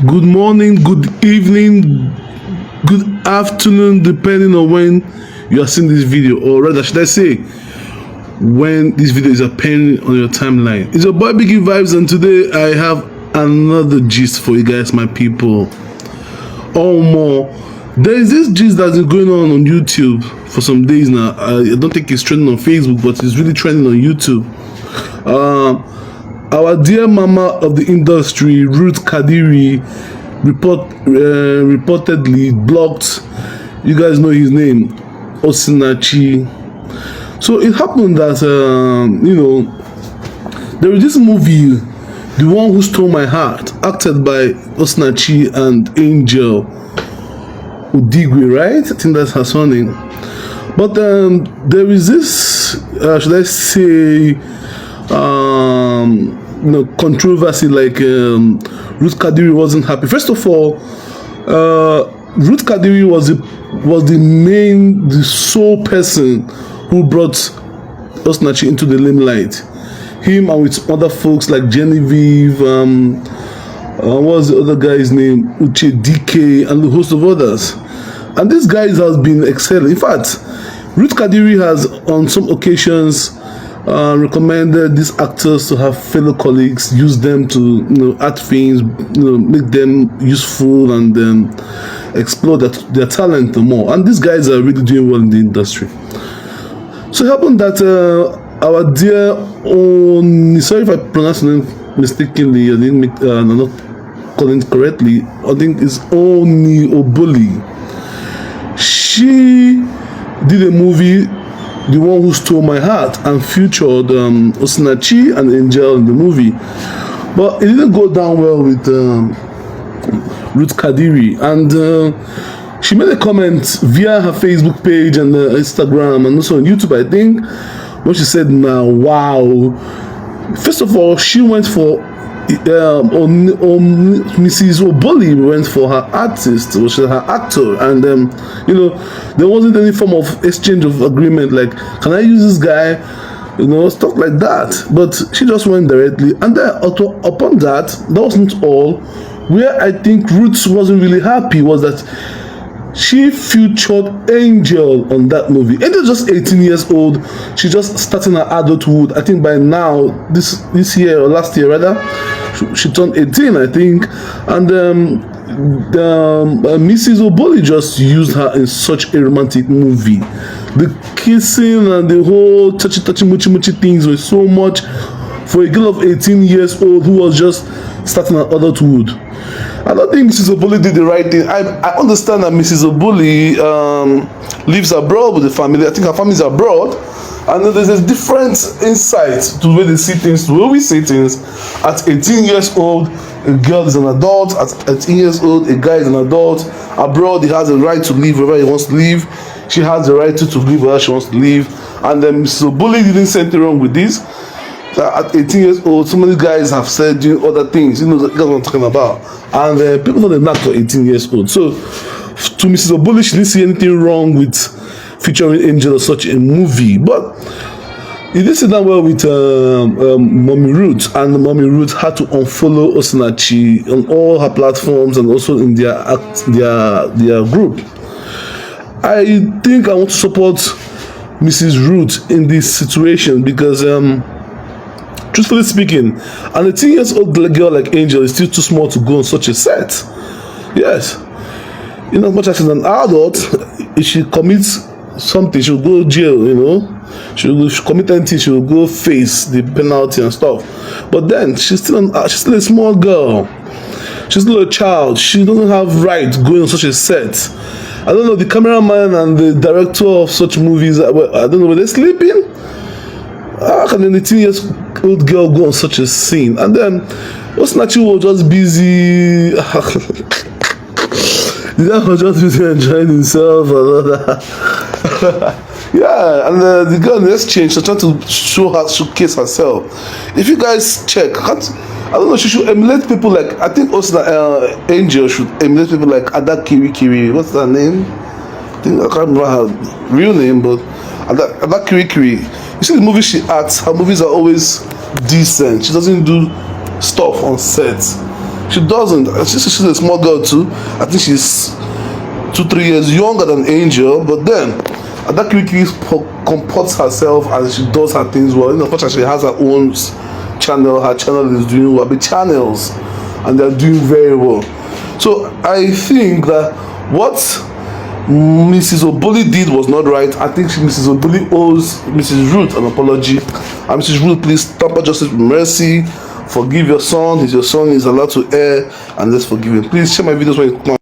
Good morning, good evening, good afternoon, depending on when you are seeing this video, or rather, should I say, when this video is appearing on your timeline. It's your boy Biggie Vibes, and today I have another gist for you guys, my people. Or more. There is this gist that's been going on YouTube for some days now. I don't think it's trending on Facebook, but it's really trending on YouTube. Our dear mama of the industry, Ruth Kadiri, reportedly blocked, you guys know his name, Osinachi. So it happened that, there was this movie, The One Who Stole My Heart, acted by Osinachi and Angel Udigwe, right? I think that's her surname. But there is this, should I say, controversy, like Ruth Kadiri wasn't happy. First of all, Ruth Kadiri was the sole person who brought Osinachi into the limelight. Him and with other folks like Genevieve, what was the other guy's name? Uche DK, and a host of others. And this guy has been excelling. In fact, Ruth Kadiri has on some occasions recommended these actors to have fellow colleagues, use them to act things, make them useful, and then explore their talent more. And these guys are really doing well in the industry. So it happened that our dear sorry if I pronounce the name mistakenly, I didn't make I'm not calling it correctly. I think it's Oni Oboli. She did a movie, The One Who Stole My Heart, and featured Osinachi and Angel in the movie. But it didn't go down well with Ruth Kadiri, and she made a comment via her Facebook page and Instagram and also on YouTube, I think, when she said, "Now, wow." First of all, she went for Mrs. Oboli went for her artist, which is her actor, and there wasn't any form of exchange of agreement, like, can I use this guy, stuff like that. But she just went directly, and then upon that wasn't all. Where I think Ruth wasn't really happy was that she featured Angel on that movie. Angel's just 18 years old. She's just starting her adulthood. I think by now, this year or last year rather, she turned 18, I think. And Mrs. Oboli just used her in such a romantic movie. The kissing and the whole touchy muchi things were so much for a girl of 18 years old who was just starting her adulthood. I don't think Mrs. Oboli did the right thing. I understand that Mrs. Oboli lives abroad with the family. I think her family is abroad. And there's a different insight to the way they see things, to the way we see things. At 18 years old, a girl is an adult. At 18 years old, a guy is an adult. Abroad, he has the right to live wherever he wants to live. She has the right to live wherever she wants to live. And then Mrs. Oboli didn't say anything wrong with this. At 18 years old, so many guys have said doing other things, that's what I'm talking about. And people know they're not for 18 years old. So, to Mrs. Oboli, she didn't see anything wrong with featuring Angel or such a movie. But it didn't sit down well with Mommy Ruth, and Mommy Ruth had to unfollow Osinachi on all her platforms and also in their group. I think I want to support Mrs. Ruth in this situation because truthfully speaking, an 18 years old girl like Angel is still too small to go on such a set. Yes. As much as she's an adult, if she commits something, she'll go to jail, She'll commit anything, she'll go face the penalty and stuff. But then, she's still a small girl. She's still a child. She doesn't have right going on such a set. I don't know, the cameraman and the director of such movies, I don't know, were they sleeping? How can an 18-year-old girl go on such a scene? And then Osinachi was just busy. The guy was just busy enjoying himself and all that. Yeah, and the girl in the exchange was trying to showcase herself. If you guys check, I don't know, she should emulate people like, I think Angel should emulate people like Ada Kiri. What's her name? I can't remember her real name, but Ada Kiri. You see the movies she acts, her movies are always decent. She doesn't do stuff on set. She doesn't. She's a small girl too. I think she's 2-3 years younger than Angel, but then Adakiriki comports herself and she does her things well. Of course, she has her own channel. Her channel is doing well. Big channels, and they're doing very well. So I think that what Mrs. Obuli did was not right. I think Mrs. Obuli owes Mrs. Ruth an apology. And Mrs. Ruth, please tamper justice with mercy. Forgive your son. Your son is allowed to err, and let's forgive him. Please share my videos when you come.